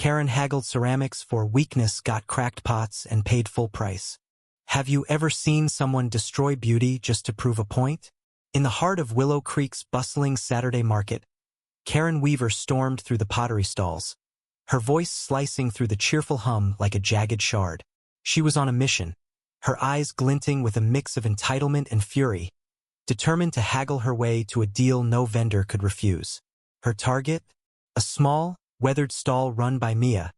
Karen haggled ceramics for weakness, got cracked pots, and paid full price. Have you ever seen someone destroy beauty just to prove a point? In the heart of Willow Creek's bustling Saturday market, Karen Weaver stormed through the pottery stalls, her voice slicing through the cheerful hum like a jagged shard. She was on a mission, her eyes glinting with a mix of entitlement and fury, determined to haggle her way to a deal no vendor could refuse. Her target? A small, weathered stall run by Mia,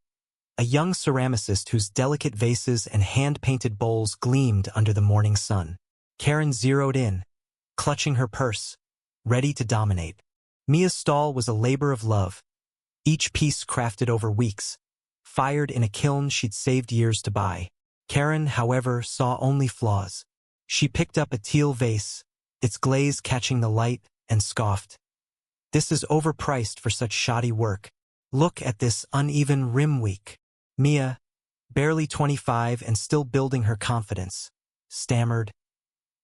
a young ceramicist whose delicate vases and hand-painted bowls gleamed under the morning sun. Karen zeroed in, clutching her purse, ready to dominate. Mia's stall was a labor of love, each piece crafted over weeks, fired in a kiln she'd saved years to buy. Karen, however, saw only flaws. She picked up a teal vase, its glaze catching the light, and scoffed. "This is overpriced for such shoddy work. Look at this uneven rim weak." Mia, barely 25 and still building her confidence, stammered,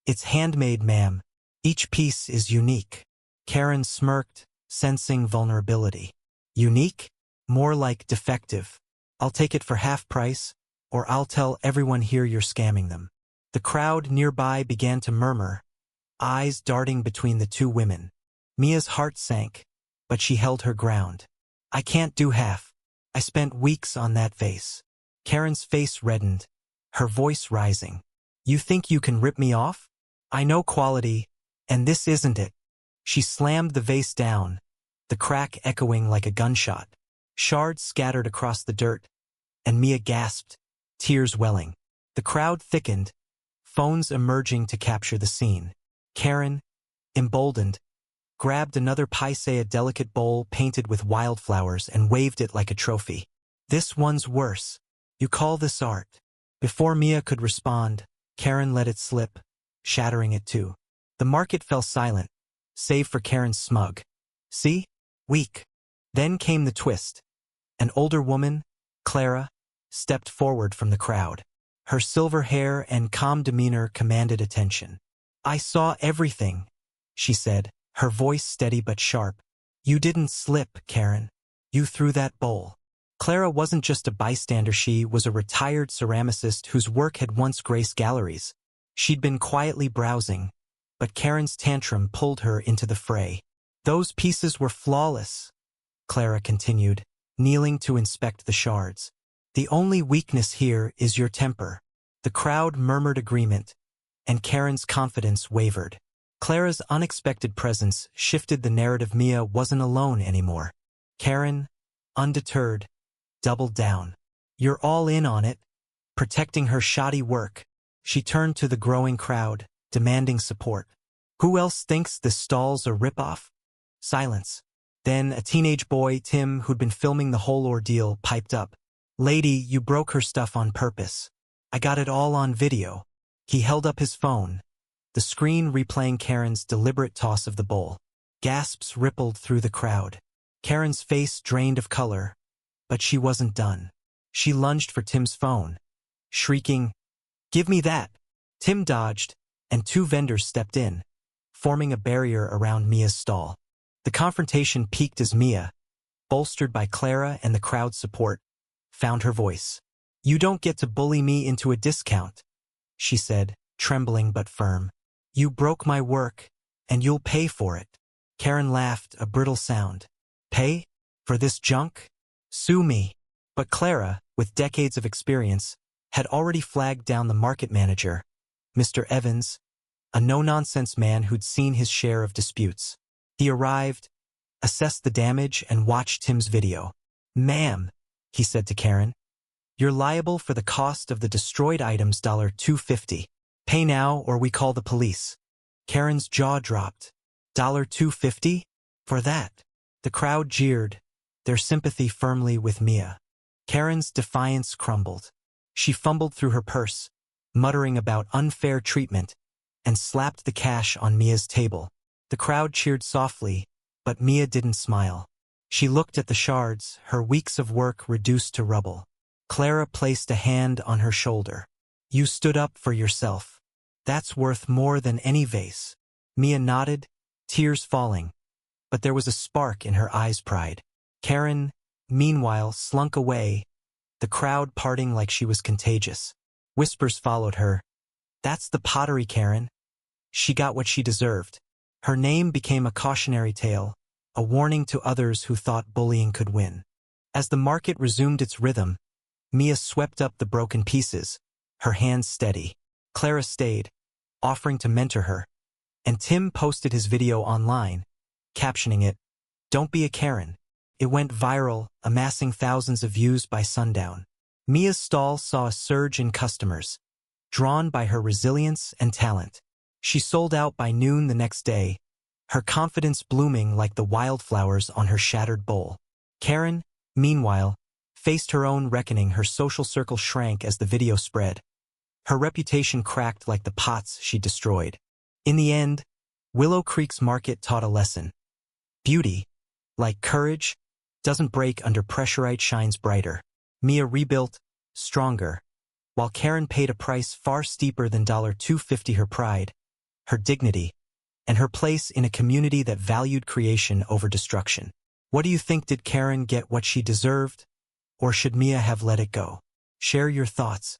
"It's handmade, ma'am. Each piece is unique." Karen smirked, sensing vulnerability. "Unique? More like defective. I'll take it for half price, or I'll tell everyone here you're scamming them." The crowd nearby began to murmur, eyes darting between the two women. Mia's heart sank, but she held her ground. "I can't do half. I spent weeks on that vase." Karen's face reddened, her voice rising. "You think you can rip me off? I know quality, and this isn't it." She slammed the vase down, the crack echoing like a gunshot. Shards scattered across the dirt, and Mia gasped, tears welling. The crowd thickened, phones emerging to capture the scene. Karen, emboldened, grabbed another paise, a delicate bowl painted with wildflowers, and waved it like a trophy. "This one's worse. You call this art?" Before Mia could respond, Karen let it slip, shattering it too. The market fell silent, save for Karen's smug, "See? Weak." Then came the twist. An older woman, Clara, stepped forward from the crowd. Her silver hair and calm demeanor commanded attention. "I saw everything," she said, her voice steady but sharp. "You didn't slip, Karen. You threw that bowl." Clara wasn't just a bystander, she was a retired ceramicist whose work had once graced galleries. She'd been quietly browsing, but Karen's tantrum pulled her into the fray. "Those pieces were flawless," Clara continued, kneeling to inspect the shards. "The only weakness here is your temper." The crowd murmured agreement, and Karen's confidence wavered. Clara's unexpected presence shifted the narrative. Mia wasn't alone anymore. Karen, undeterred, doubled down. "You're all in on it," protecting her shoddy work. She turned to the growing crowd, demanding support. "Who else thinks this stall's a ripoff?" Silence. Then a teenage boy, Tim, who'd been filming the whole ordeal, piped up. "Lady, you broke her stuff on purpose. I got it all on video." He held up his phone, the screen replaying Karen's deliberate toss of the bowl. Gasps rippled through the crowd. Karen's face drained of color, but she wasn't done. She lunged for Tim's phone, shrieking, "Give me that!" Tim dodged, and two vendors stepped in, forming a barrier around Mia's stall. The confrontation peaked as Mia, bolstered by Clara and the crowd's support, found her voice. "You don't get to bully me into a discount," she said, trembling but firm. "You broke my work, and you'll pay for it." Karen laughed, a brittle sound. "Pay? For this junk? Sue me." But Clara, with decades of experience, had already flagged down the market manager, Mr. Evans, a no-nonsense man who'd seen his share of disputes. He arrived, assessed the damage, and watched Tim's video. "Ma'am," he said to Karen, "you're liable for the cost of the destroyed items, $250. Pay now or we call the police." Karen's jaw dropped. $250? For that? The crowd jeered, their sympathy firmly with Mia. Karen's defiance crumbled. She fumbled through her purse, muttering about unfair treatment, and slapped the cash on Mia's table. The crowd cheered softly, but Mia didn't smile. She looked at the shards, her weeks of work reduced to rubble. Clara placed a hand on her shoulder. "You stood up for yourself. That's worth more than any vase." Mia nodded, tears falling, but there was a spark in her eyes. Pride. "Karen, meanwhile, slunk away, the crowd parting like she was contagious. Whispers followed her. That's the pottery Karen. She got what she deserved. Her name became a cautionary tale, a warning to others who thought bullying could win. As the market resumed its rhythm, Mia swept up the broken pieces, her hands steady. Clara stayed, offering to mentor her, and Tim posted his video online, captioning it, "Don't be a Karen." It went viral, amassing thousands of views by sundown. Mia's stall saw a surge in customers, drawn by her resilience and talent. She sold out by noon the next day, her confidence blooming like the wildflowers on her shattered bowl. Karen, meanwhile, faced her own reckoning. Her social circle shrank as the video spread. Her reputation cracked like the pots she destroyed. In the end, Willow Creek's market taught a lesson. Beauty, like courage, doesn't break under pressure. It shines brighter. Mia rebuilt, stronger, while Karen paid a price far steeper than $250. Her pride, her dignity, and her place in a community that valued creation over destruction. What do you think? Did Karen get what she deserved, or should Mia have let it go? Share your thoughts.